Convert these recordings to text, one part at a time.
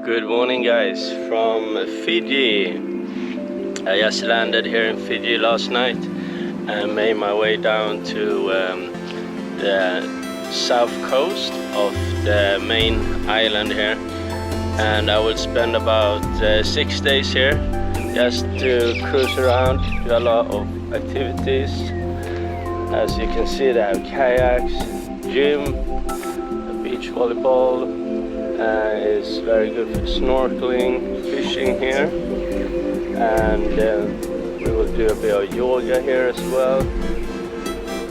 Good morning, guys, from Fiji. I just landed here in Fiji last night and made my way down to the south coast of the main island here, and I will spend about 6 days here just to cruise around, do a lot of activities. As you can see, they have kayaks, gym, beach volleyball. It's very good for snorkeling, fishing here, and we will do a bit of yoga here as well.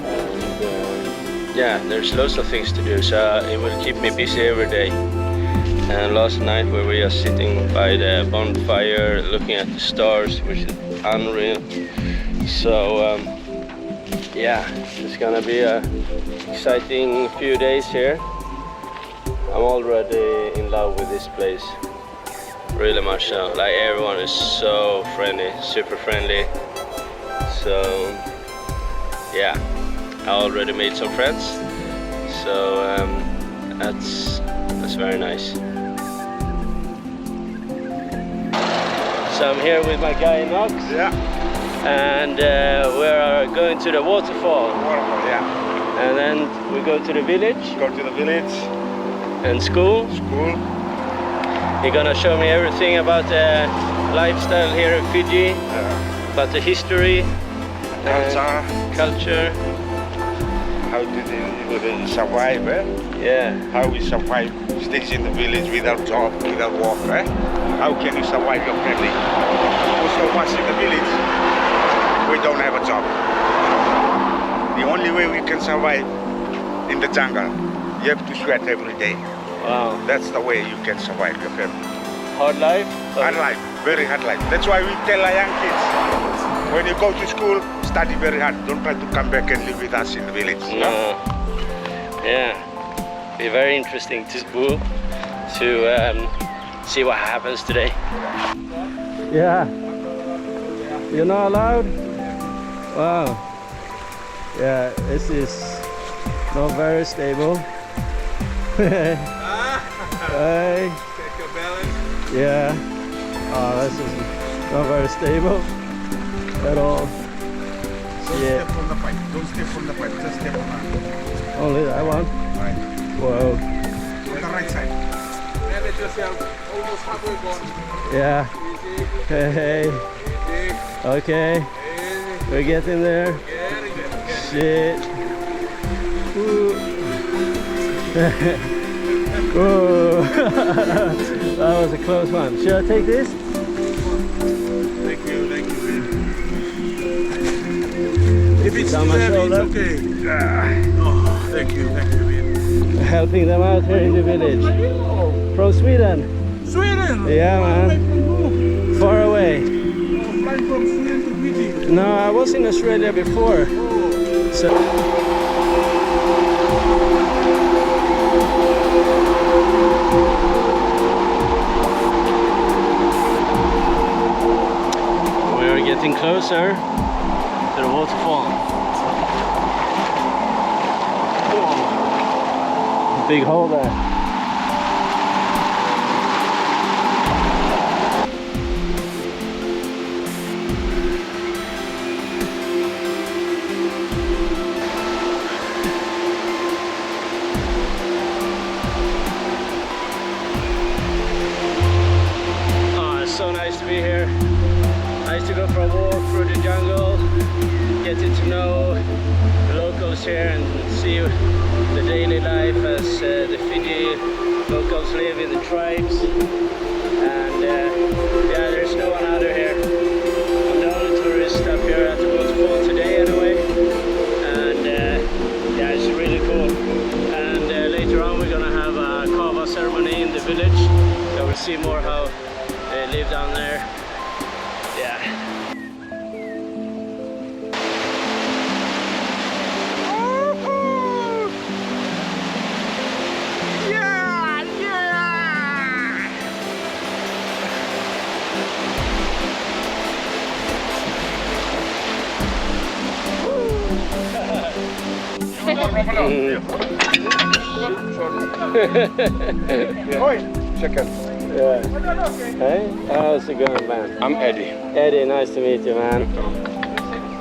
And yeah, there's lots of things to do, so it will keep me busy every day. And last night we were just sitting by the bonfire looking at the stars, which is unreal. So yeah, it's gonna be a exciting few days here. I'm already in love with this place, really much so. Like, everyone is so friendly, super friendly. So yeah, I already made some friends, so that's very nice. So I'm here with my guy Nox. Yeah. And we are going to the waterfall. Waterfall, yeah. And then we go to the village. Go to the village. And school. School. You're gonna show me everything about the lifestyle here in Fiji, about the history, culture. How did they survive, eh? Yeah. How we survive stays in the village without job, without work, eh? How can you survive your family? We're so much in the village, we don't have a job. The only way we can survive in the jungle, you have to sweat every day. Wow. That's the way you can survive your family. Hard life? Hard life, very hard life. That's why we tell our young kids, when you go to school, study very hard. Don't try to come back and live with us in the village. No. Yeah. Be very interesting to see what happens today. Yeah. You're not allowed? Wow. Yeah, this is not very stable. Hey. Take your balance. Yeah. Oh, this is not very stable at all. Don't Yeah. step on the pipe. Don't step on the pipe. Just step on that. Only that one? Right. Whoa. On the right side. Manage yourself. Almost halfway gone. Yeah. Easy. Hey. Easy. Okay. Easy. We're getting there. Getting there. Shit. Ooh. Whoa. That was a close one. Should I take this? Thank you. Thank you. If it's Down too my heavy, shoulder. it's okay. Oh, thank you. Thank you, man. Helping them out here in the village. From Sweden. Sweden? Yeah, man. Far away. Flying from Sweden to Fiji. No, I was in Australia before. So we're getting closer to the waterfall. Whoa. Big hole there. So nice to be here. Nice to go for a walk through the jungle, getting to know the locals here and see the daily life as the Fiji locals live in the tribes. And yeah, there's no one out here. I'm the only tourist up here at the waterfall today anyway. And yeah, it's really cool. And later on we're gonna have a kava ceremony in the village, so we'll see more how they live down there. Yeah. Yeah, yeah. Oi, check it. Yeah. Hey, how's it going, man? I'm Eddie. Eddie, nice to meet you, man.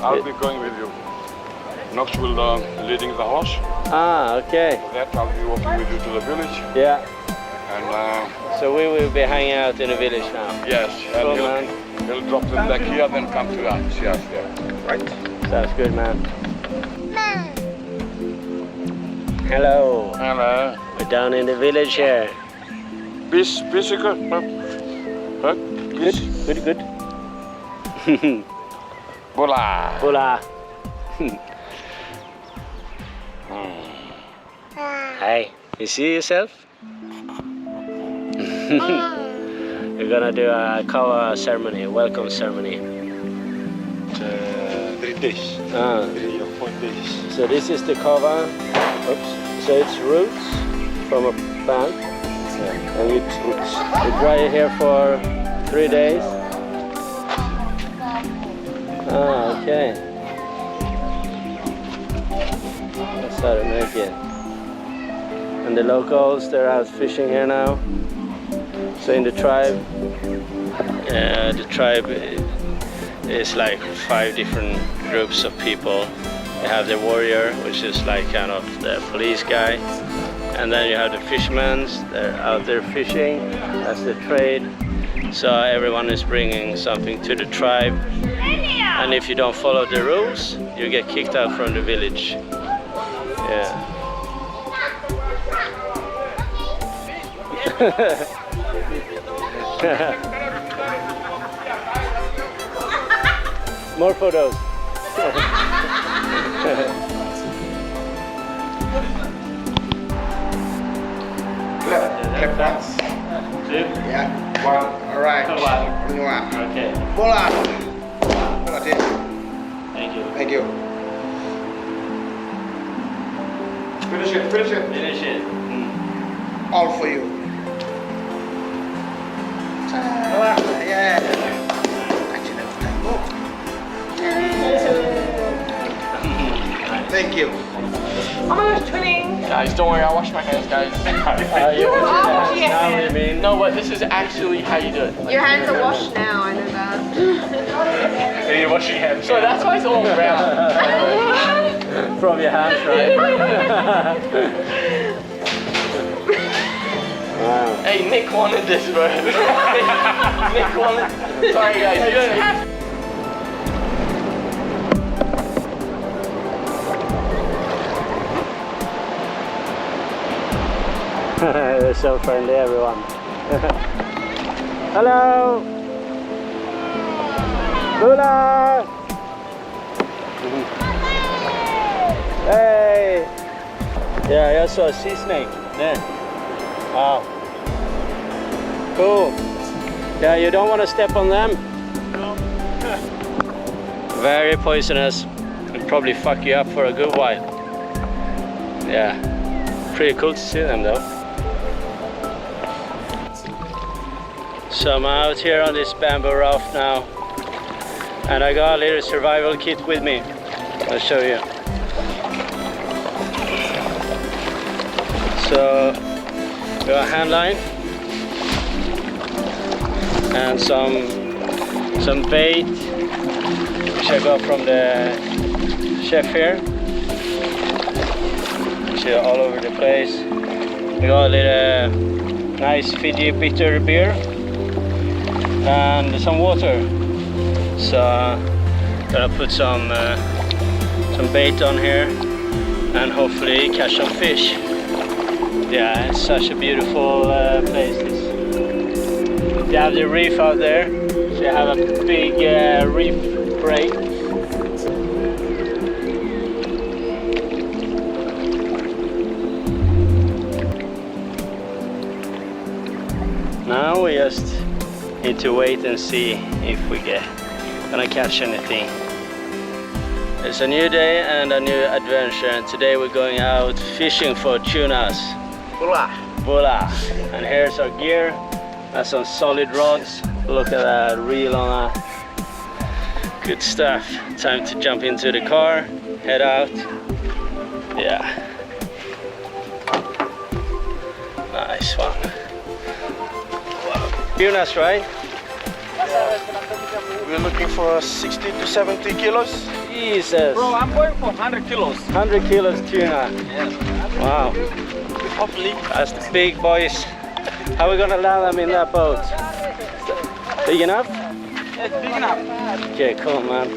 I'll be going with you. Knox will leading the horse. Ah, okay. For that, I'll be walking with you to the village. Yeah. And so we will be hanging out in the village now. yes, and Cool, man. he'll drop them back here, then come to us. Yes, yeah. Right. Sounds good, man. Hello. Hello. We're down in the village here. Busy, good. Huh? Good, good. Bola. Hola. Hey, you see yourself? We're gonna do a kawa ceremony, a welcome ceremony. 3 days. 3 or 4 days. So this is the kawa. Oops. So it's roots from a plant. Yeah. And we dry it here for 3 days. Ah, okay. That's how to make it. And the locals, they're out fishing here now. So in the tribe is like 5 different groups of people. You have the warrior, which is like kind of the police guy. And then you have the fishermen, they're out there fishing, that's the trade. So everyone is bringing something to the tribe. And if you don't follow the rules, you get kicked out from the village. Yeah. More photos. Clap once. 2. Yeah. 1. All right. Okay. Bola. Bola, this. Thank you. Thank you. Finish it. Finish it. All for you. Yeah. Thank you. Oh my gosh, twinning! Guys, don't worry, I'll wash my hands, guys. You wash your now hands. what you mean? No, but this is actually how you do it. Your hands are washed now, I know that. You're washing your hands. So that's why it's all brown. From your hands, right? Wow. Hey, Nick wanted this, bro. Nick wanted. Sorry, guys, you don't have. They're so friendly, everyone. Hello! Bula! Hey! Yeah, I saw a sea snake there. Wow. Cool. Yeah, you don't want to step on them. No. Very poisonous. Could probably fuck you up for a good while. Yeah. Pretty cool to see them though. So I'm out here on this bamboo raft now, and I got a little survival kit with me. I'll show you. So we got a hand line and some bait, which I got from the chef here. Actually all over the place. We got a little nice Fiji bitter beer and some water. So gonna put some bait on here and hopefully catch some fish. Yeah, it's such a beautiful place. You have the reef out there, so you have a big reef break. Now we just need to wait and see if we gonna catch anything. It's a new day and a new adventure, and today we're going out fishing for tunas. Bola. Bola. And here's our gear. That's some solid rods. Look at that reel on that. Good stuff. Time to jump into the car, head out. Yeah. Nice one. Wow. Tunas, right? We're looking for 60 to 70 kilos. Jesus. Bro, I'm going for 100 kilos. 100 kilos tuna. Yes. Wow. Hopefully. That's the big boys. How are we gonna land them in that boat? Big enough? It's big enough. Okay, cool, man.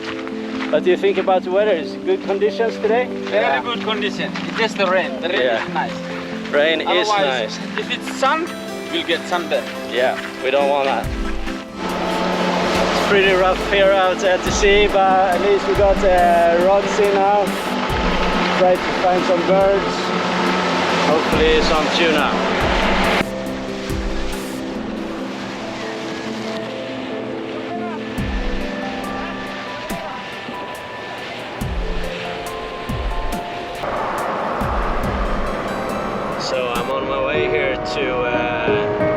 What do you think about the weather? Is it good conditions today? Very good condition. It's just the rain. The rain Yeah. is nice. Rain is Otherwise, nice. if it's sun, we'll get sunburn. Yeah, we don't want that. It's pretty rough here out at the sea, but at least we got rods in now. Try to find some birds. Hopefully some tuna. So I'm on my way here to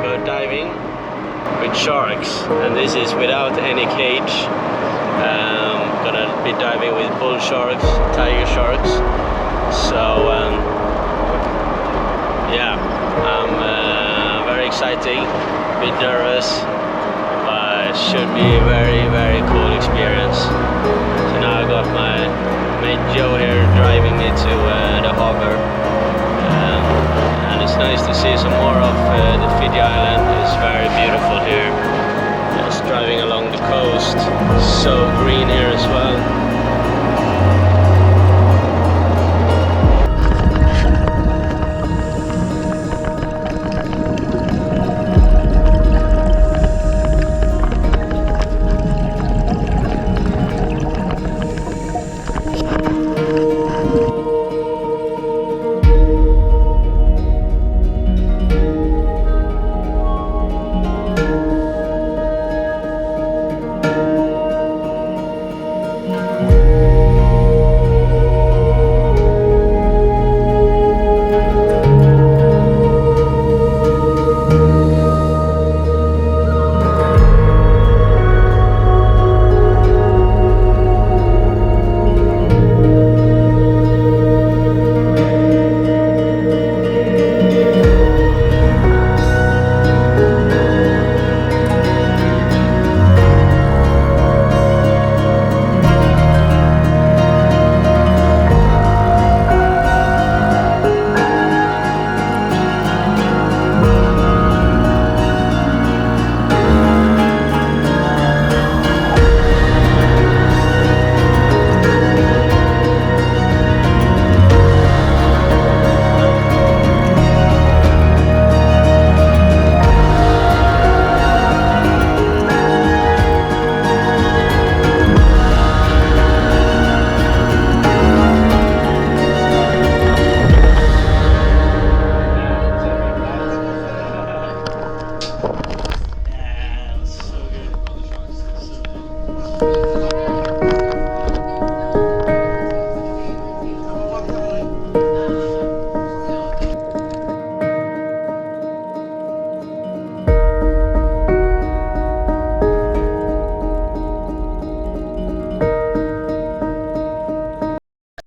go diving with sharks, and this is without any cage. Gonna be diving with bull sharks, tiger sharks. So yeah, I'm very excited, a bit nervous, but it should be a very cool experience. So now I got my mate Joe here driving me to the harbor. And it's nice to see some more of the Fiji island. It's very beautiful here. Just driving along the coast, so green here